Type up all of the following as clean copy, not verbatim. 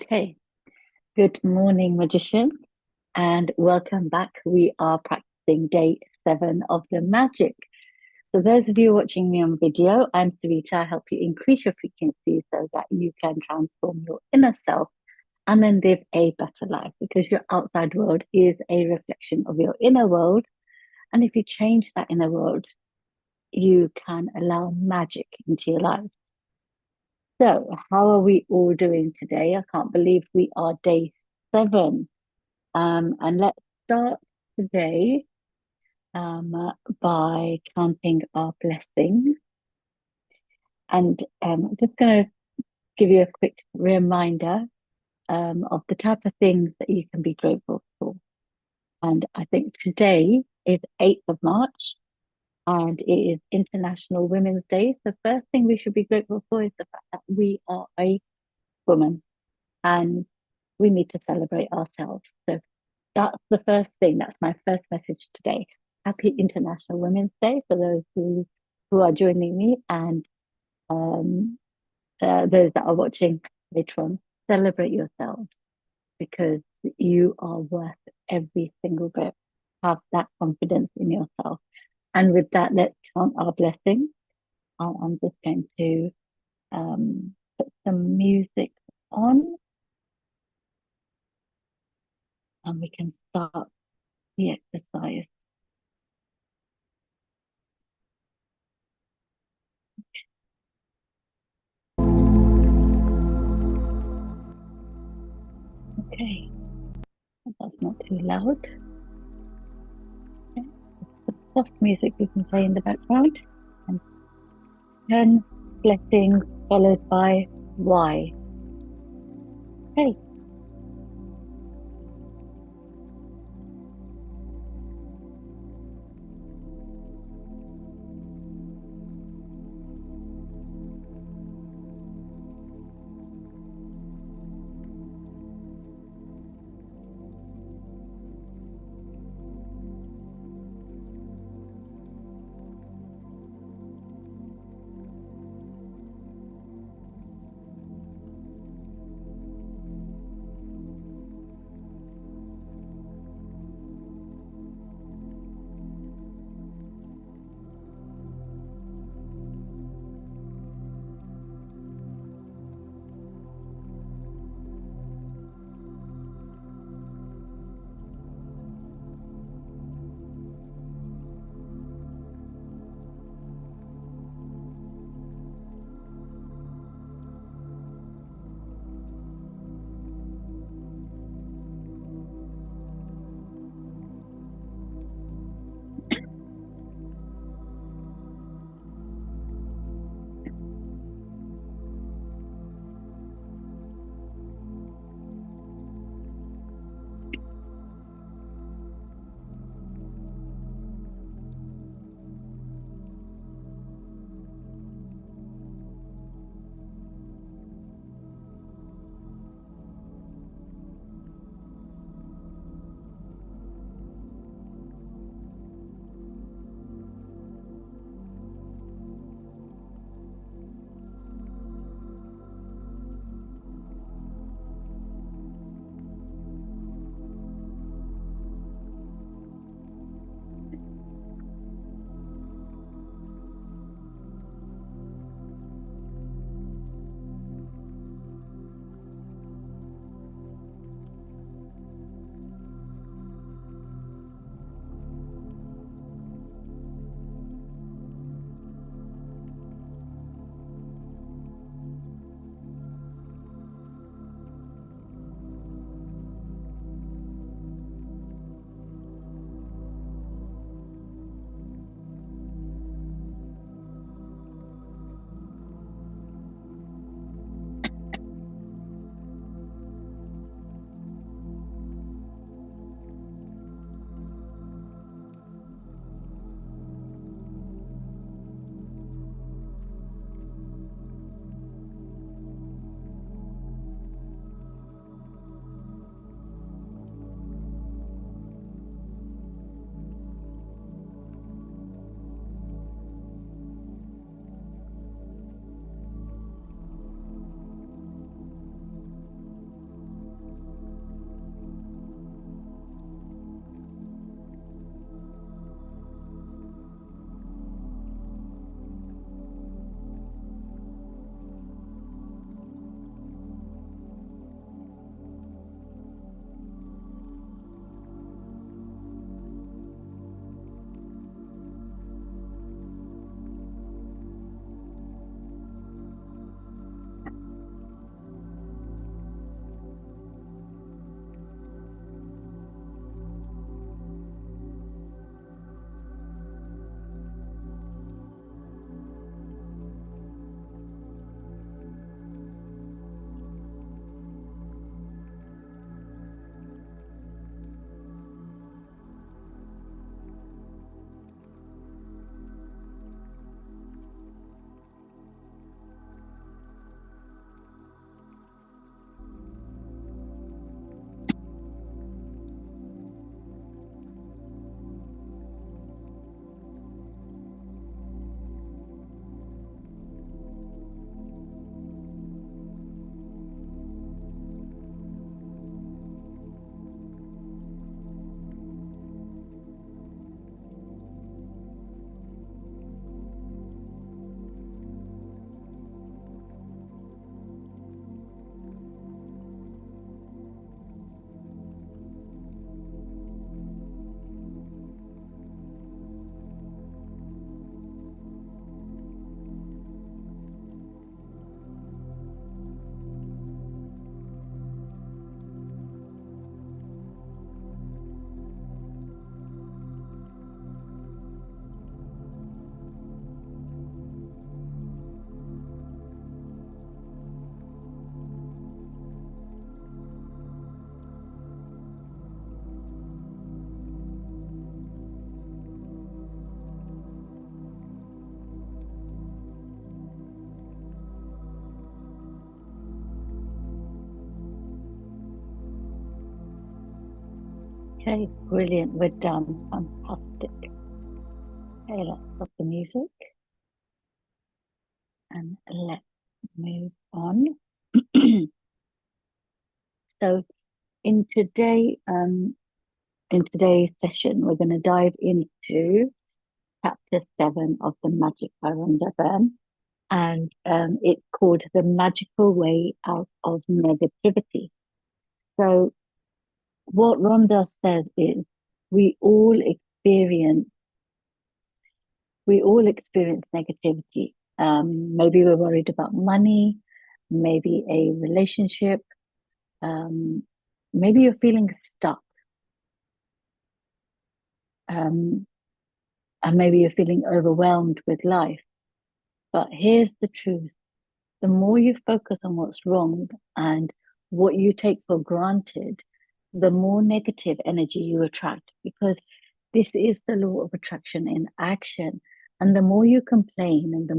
Okay, good morning, magician, and welcome back. We are practicing day 7 of the magic. So, those of you watching me on video, I'm Sarita. I help you increase your frequency so that you can transform your inner self and then live a better life because your outside world is a reflection of your inner world. And if you change that inner world, you can allow magic into your life. So, how are we all doing today? I can't believe we are day 7. And let's start today by counting our blessings. And I'm just going to give you a quick reminder of the type of things that you can be grateful for. And I think today is 8th of March and it is International Women's Day. The first thing we should be grateful for is the fact that we are a woman and we need to celebrate ourselves. So that's the first thing. That's my first message today. Happy International Women's Day for those who are joining me and those that are watching later on. Celebrate yourselves because you are worth every single bit. Have that confidence in yourself. And with that, let's count our blessings. I'm just going to put some music on and we can start the exercise. Okay, that's not too loud. Okay. Soft music we can play in the background. And 10 blessings followed by why. Okay. Okay, brilliant. We're done. Fantastic. Okay, let's stop the music and let's move on. So in today's session, we're going to dive into chapter 7 of the Magic by Rhonda Byrne, and it's called The Magical Way Out of Negativity. So what Rhonda says is we all experience negativity. Maybe we're worried about money, maybe a relationship, um, maybe you're feeling stuck, and maybe you're feeling overwhelmed with life. But here's the truth: the more you focus on what's wrong and what you take for granted, the more negative energy you attract, because this is the law of attraction in action. And the more you complain and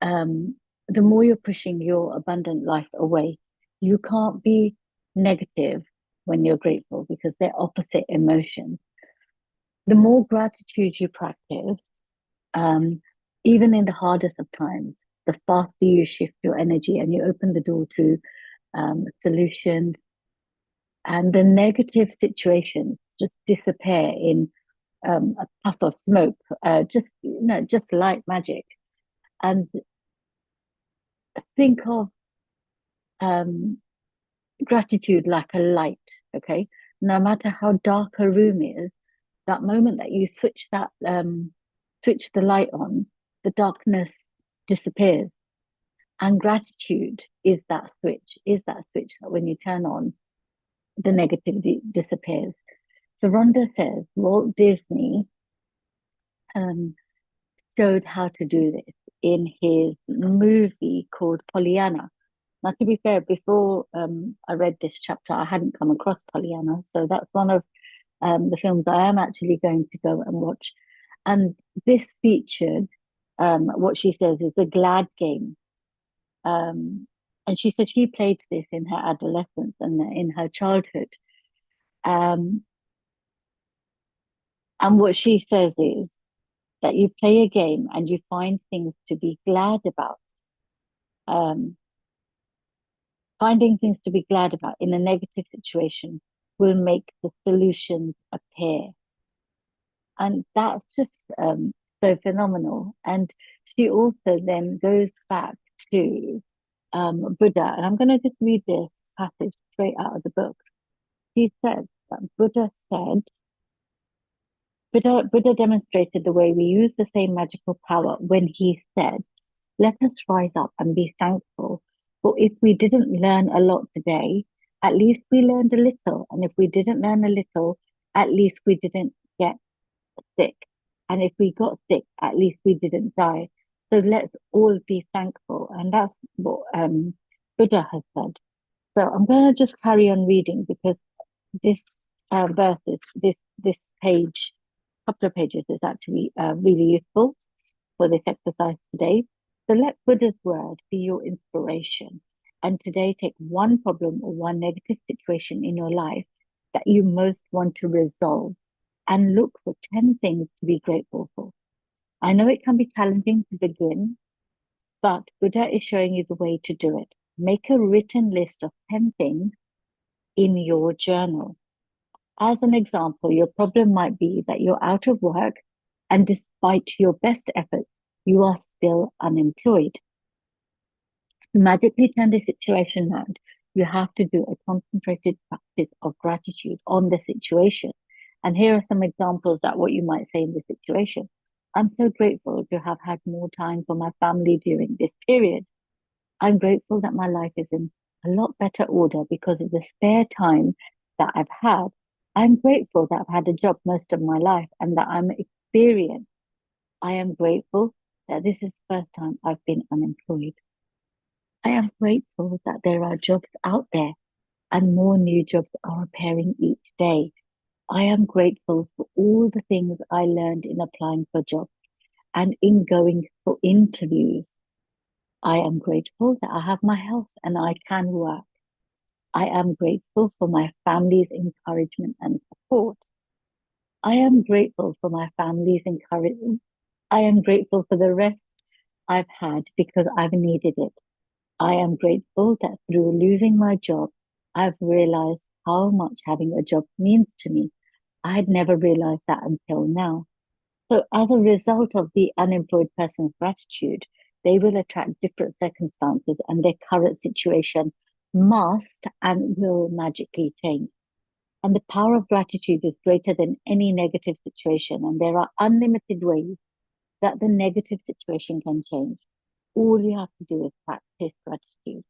um, the more you're pushing your abundant life away. You can't be negative when you're grateful because they're opposite emotions. The more gratitude you practice, um, even in the hardest of times, the faster you shift your energy and you open the door to solutions, and the negative situations just disappear in a puff of smoke, just light magic. And think of um, gratitude like a light, okay? No matter how dark a room is, that moment that you switch the light on, the darkness disappears. And gratitude is that switch that when you turn on, the negativity disappears. So Rhonda says Walt Disney um, showed how to do this in his movie called Pollyanna. Now, to be fair, before I read this chapter, I hadn't come across Pollyanna. So that's one of the films I am actually going to go and watch. And this featured what she says is a glad game. And she said she played this in her adolescence and in her childhood. Um, and what she says is that you play a game and you find things to be glad about. Um, Finding things to be glad about in a negative situation will make the solutions appear. And that's just so phenomenal. And she also then goes back to Buddha. And I'm going to just read this passage straight out of the book. He says that Buddha demonstrated the way we use the same magical power when he said, let us rise up and be thankful. For if we didn't learn a lot today, at least we learned a little. And if we didn't learn a little, at least we didn't get sick. And if we got sick, at least we didn't die. So let's all be thankful. And that's what Buddha has said. So I'm going to just carry on reading because this this page, couple of pages, is actually really useful for this exercise today. So let Buddha's word be your inspiration. And today, take one problem or one negative situation in your life that you most want to resolve and look for 10 things to be grateful for. I know it can be challenging to begin, but Buddha is showing you the way to do it. Make a written list of 10 things in your journal. As an example, your problem might be that you're out of work and despite your best efforts, you are still unemployed. To magically turn the situation around, you have to do a concentrated practice of gratitude on the situation. And here are some examples that what you might say in this situation. I'm so grateful to have had more time for my family during this period. I'm grateful that my life is in a lot better order because of the spare time that I've had. I'm grateful that I've had a job most of my life and that I'm experienced. I am grateful that this is the first time I've been unemployed. I am grateful that there are jobs out there and more new jobs are appearing each day. I am grateful for all the things I learned in applying for jobs and in going for interviews. I am grateful that I have my health and I can work. I am grateful for my family's encouragement and support. I am grateful for my family's encouragement. I am grateful for the rest I've had because I've needed it. I am grateful that through losing my job, I've realized how much having a job means to me. I had never realized that until now. So, as a result of the unemployed person's gratitude, they will attract different circumstances, and their current situation must and will magically change. And the power of gratitude is greater than any negative situation, and there are unlimited ways that the negative situation can change. All you have to do is practice gratitude.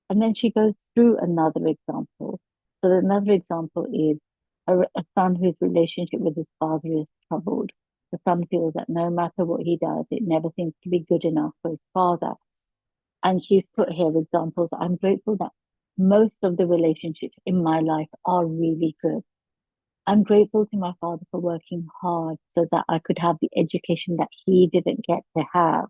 And then she goes through another example. So another example is a son whose relationship with his father is troubled. The son feels that no matter what he does, it never seems to be good enough for his father. And she's put here examples. I'm grateful that most of the relationships in my life are really good. I'm grateful to my father for working hard so that I could have the education that he didn't get to have.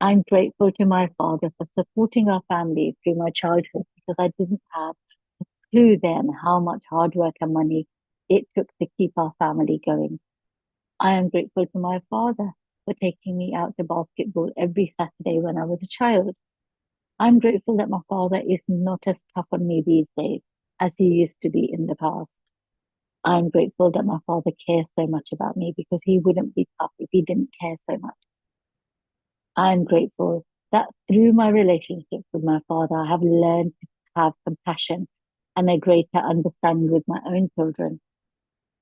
I'm grateful to my father for supporting our family through my childhood because I didn't have a clue then how much hard work and money it took to keep our family going. I am grateful to my father for taking me out to basketball every Saturday when I was a child. I'm grateful that my father is not as tough on me these days as he used to be in the past. I'm grateful that my father cares so much about me because he wouldn't be tough if he didn't care so much. I'm grateful that through my relationship with my father, I have learned to have compassion and a greater understanding with my own children.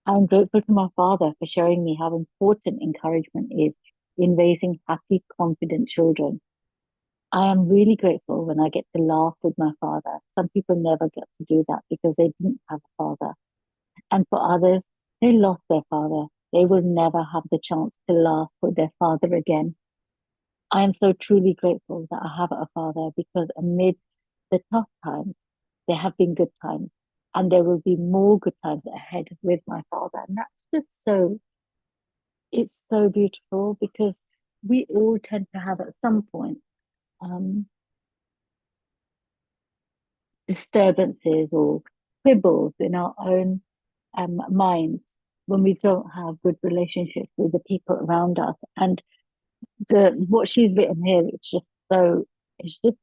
I'm grateful to my father for showing me how important encouragement is in raising happy, confident children. I am really grateful when I get to laugh with my father. Some people never get to do that because they didn't have a father. And for others, they lost their father. They will never have the chance to laugh with their father again. I am so truly grateful that I have a father because amid the tough times, there have been good times, and there will be more good times ahead with my father. And that's just so, it's so beautiful because we all tend to have at some point um, disturbances or quibbles in our own minds when we don't have good relationships with the people around us. And the what she's written here, it's just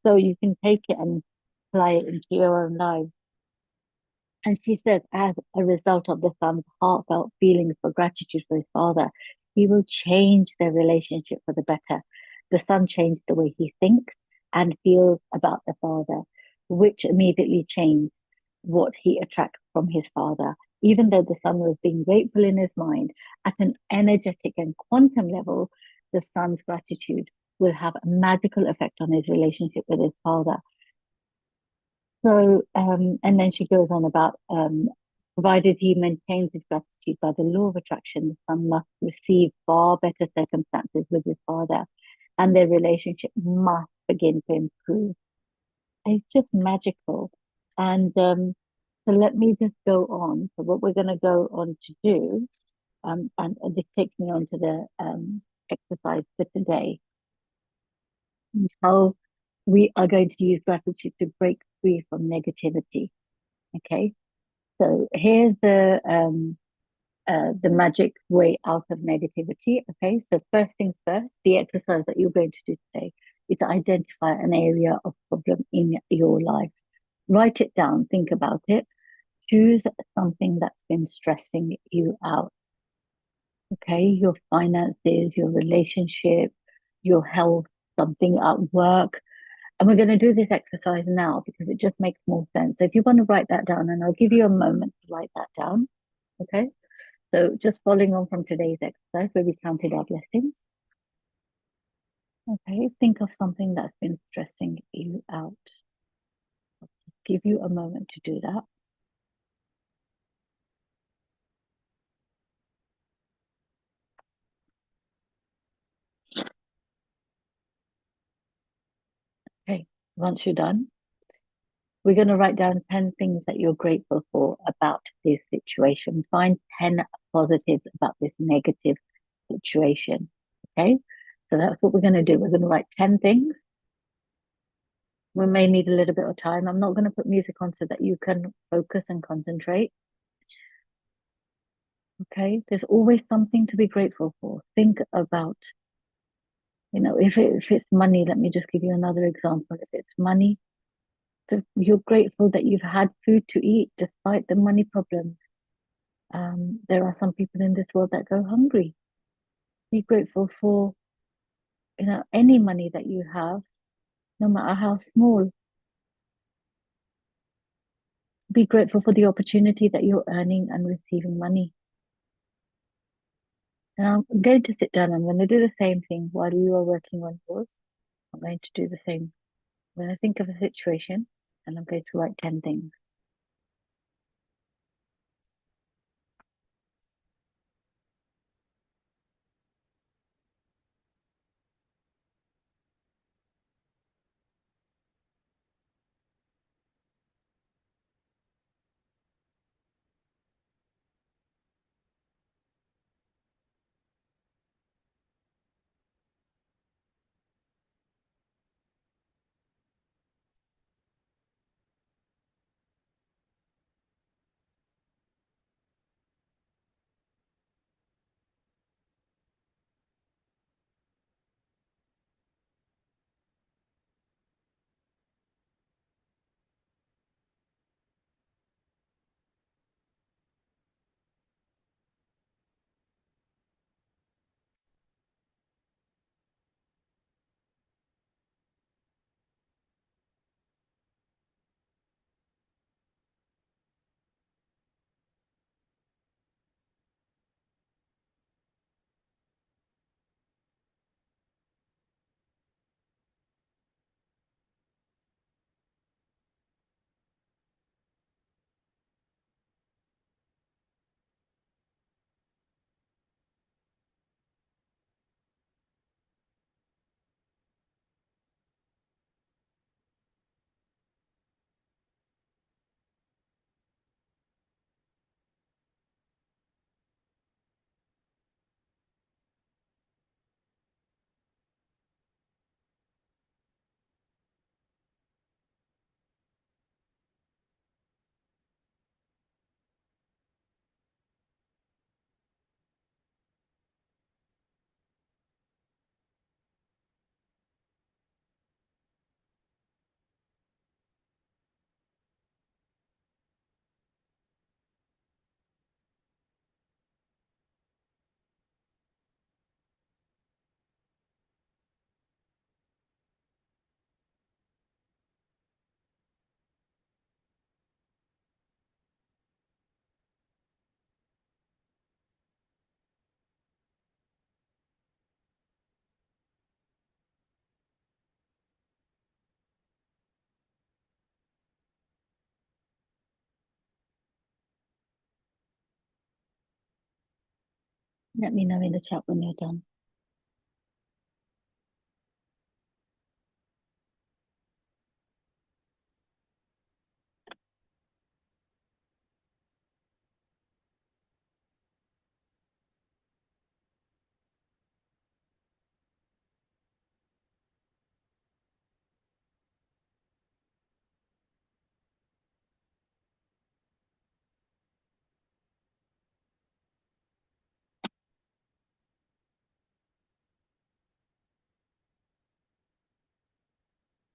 so you can take it and apply it into your own life. And she says, as a result of the son's heartfelt feelings for gratitude for his father, he will change their relationship for the better. The son changed the way he thinks and feels about the father, which immediately changed what he attracts from his father. Even though the son was being grateful in his mind, at an energetic and quantum level, the son's gratitude will have a magical effect on his relationship with his father. So, and then she goes on about provided he maintains his gratitude by the law of attraction, the son must receive far better circumstances with his father, and their relationship must begin to improve. It's just magical. And so let me just go on. So what we're going to go on to do, and this takes me on to the exercise for today, is how we are going to use gratitude to break free from negativity. Okay. So here's the magic way out of negativity. Okay. So first things first, the exercise that you're going to do today is to identify an area of problem in your life. Write it down, think about it. Choose something that's been stressing you out. Okay, your finances, your relationship, your health, something at work. And we're going to do this exercise now because it just makes more sense. So if you want to write that down, and I'll give you a moment to write that down. Okay. So just following on from today's exercise where we counted our blessings. Okay. Think of something that's been stressing you out. I'll give you a moment to do that. Okay. Once you're done, we're going to write down 10 things that you're grateful for about this situation. Find 10 positives about this negative situation. Okay. So that's what we're going to do. We're going to write 10 things We may need a little bit of time. I'm not going to put music on so that you can focus and concentrate. Okay, there's always something to be grateful for. Think about, if it's money, let me just give you another example. If it's money, you're grateful that you've had food to eat despite the money problems. There are some people in this world that go hungry. Be grateful for, any money that you have, no matter how small. Be grateful for the opportunity that you're earning and receiving money. And I'm going to sit down. I'm going to do the same thing while you are working on yours. I'm going to do the same. I'm going to think of a situation and I'm going to write 10 things. Let me know in the chat when you're done.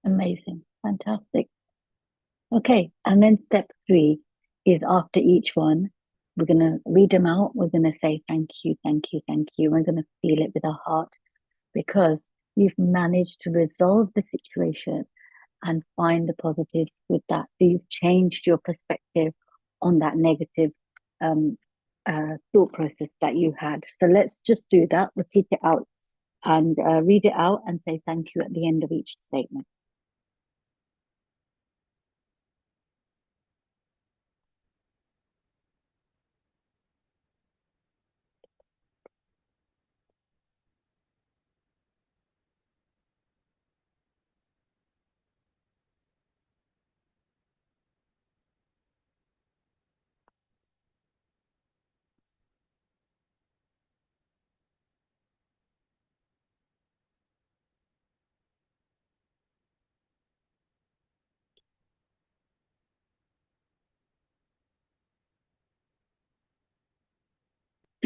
Amazing. Fantastic. Okay. And then step 3 is after each one, we're going to read them out. We're going to say thank you, thank you, thank you. We're going to feel it with our heart because you've managed to resolve the situation and find the positives with that. So you've changed your perspective on that negative thought process that you had. So let's just do that. Repeat it out and read it out and say thank you at the end of each statement.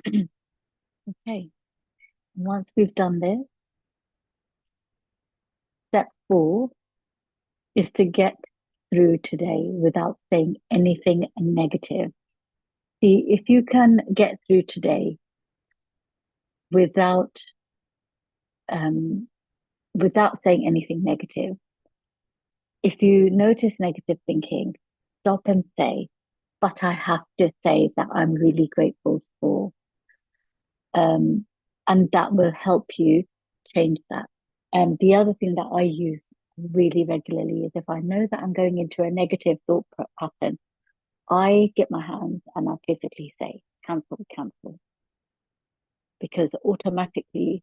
Okay, once we've done this, step 4 is to get through today without saying anything negative. See, if you can get through today without um, without saying anything negative, if you notice negative thinking, stop and say, but I have to say that I'm really grateful for, um, and that will help you change that. And the other thing that I use really regularly is if I know that I'm going into a negative thought pattern, I get my hands and I physically say, cancel, cancel, because automatically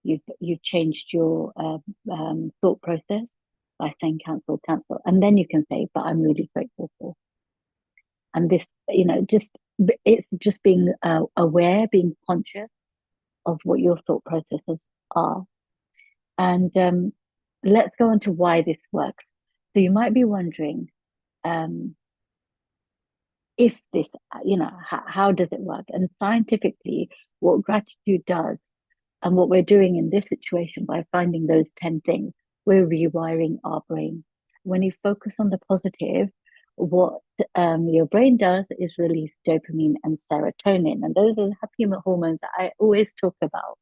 you've changed your thought process by saying cancel, cancel, and then you can say, but I'm really grateful for. And this, just it's just being aware, being conscious of what your thought processes are. And let's go on to why this works. So you might be wondering if this, how does it work? And scientifically, what gratitude does and what we're doing in this situation by finding those 10 things, we're rewiring our brain. When you focus on the positive, what your brain does is release dopamine and serotonin. And those are the happy hormones that I always talk about.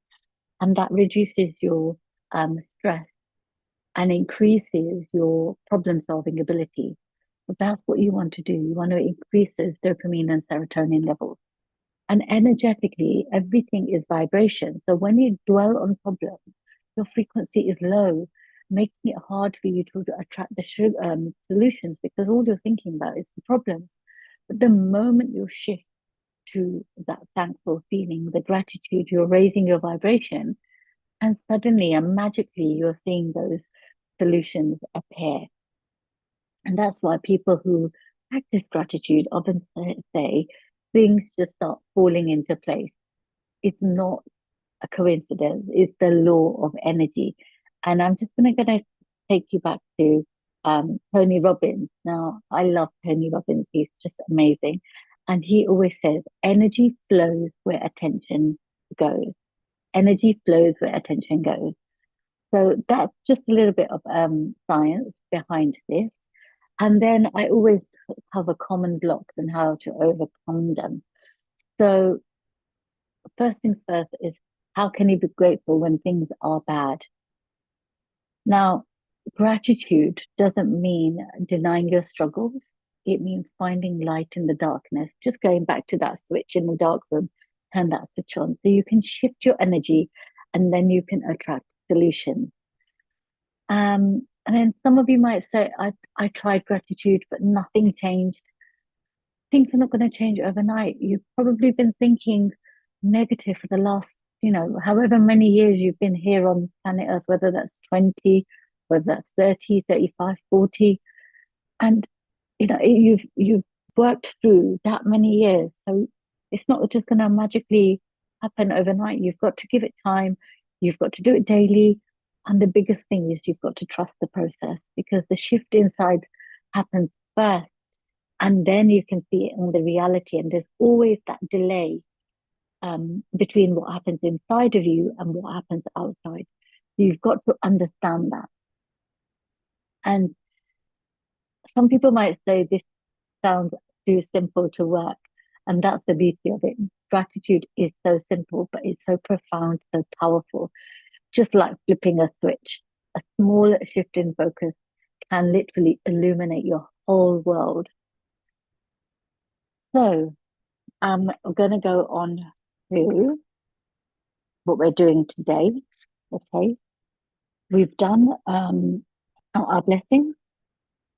And that reduces your stress and increases your problem solving ability. But that's what you want to do. You want to increase those dopamine and serotonin levels. And energetically, everything is vibration. So when you dwell on problems, your frequency is low, making it hard for you to attract the solutions because all you're thinking about is the problems. But the moment you shift to that thankful feeling, the gratitude, you're raising your vibration, and suddenly and magically you're seeing those solutions appear. And that's why people who practice gratitude often say things just start falling into place. It's not a coincidence, it's the law of energy. And I'm just gonna take you back to Tony Robbins. Now, I love Tony Robbins, he's just amazing. And he always says, energy flows where attention goes. Energy flows where attention goes. So that's just a little bit of science behind this. And then I always cover common blocks and how to overcome them. So first things first is how can you be grateful when things are bad? Now, gratitude doesn't mean denying your struggles. It means finding light in the darkness. Just going back to that switch in the dark room, turn that switch on so you can shift your energy and then you can attract solutions. And then some of you might say, I tried gratitude, but nothing changed. Things are not going to change overnight. You've probably been thinking negative for the last, however many years you've been here on planet Earth, whether that's 20, whether that's 30, 35, 40. And, you've worked through that many years. So it's not just going to magically happen overnight. You've got to give it time. You've got to do it daily. And the biggest thing is you've got to trust the process because the shift inside happens first and then you can see it in the reality. And there's always that delay between what happens inside of you and what happens outside. You've got to understand that. And some people might say this sounds too simple to work. And that's the beauty of it. Gratitude is so simple, but it's so profound, so powerful. Just like flipping a switch, a small shift in focus can literally illuminate your whole world. So I'm going to go on to what we're doing today. Okay. We've done our blessings.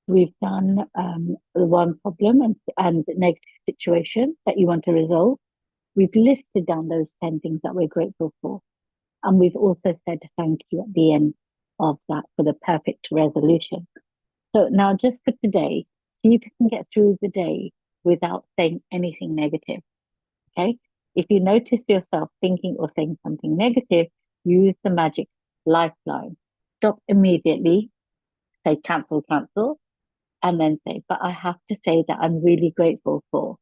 We've done the one problem and negative situation that you want to resolve. We've listed down those 10 things that we're grateful for. And we've also said thank you at the end of that for the perfect resolution. So now just for today, see if you can get through the day without saying anything negative. Okay. If you notice yourself thinking or saying something negative, use the magic lifeline. Stop immediately, say cancel, cancel, and then say, but I have to say that I'm really grateful for,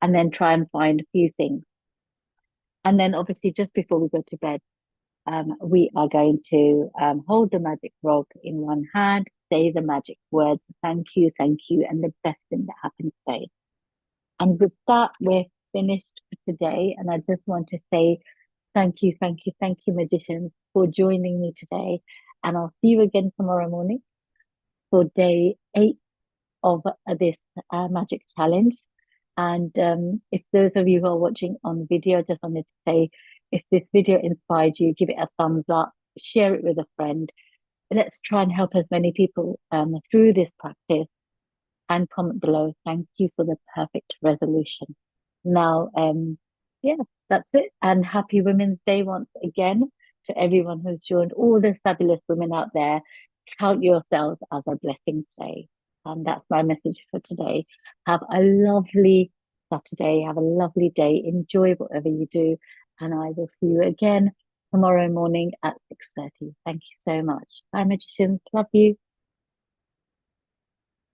and then try and find a few things. And then obviously just before we go to bed, we are going to hold the magic rock in one hand, say the magic words, thank you, and the best thing that happened today. And with that, we're finished for today. And I just want to say thank you, magicians, for joining me today. And I'll see you again tomorrow morning for day 8 of this magic challenge. And if those of you who are watching on video, I just wanted to say, if this video inspired you, give it a thumbs up, share it with a friend. Let's try and help as many people through this practice, and comment below. Thank you for the perfect resolution. Now, yeah, that's it. And happy Women's Day once again to everyone who's joined, all the fabulous women out there. Count yourselves as a blessing today. And that's my message for today. Have a lovely Saturday. Have a lovely day. Enjoy whatever you do. And I will see you again tomorrow morning at 6:30. Thank you so much. Bye, magicians. Love you.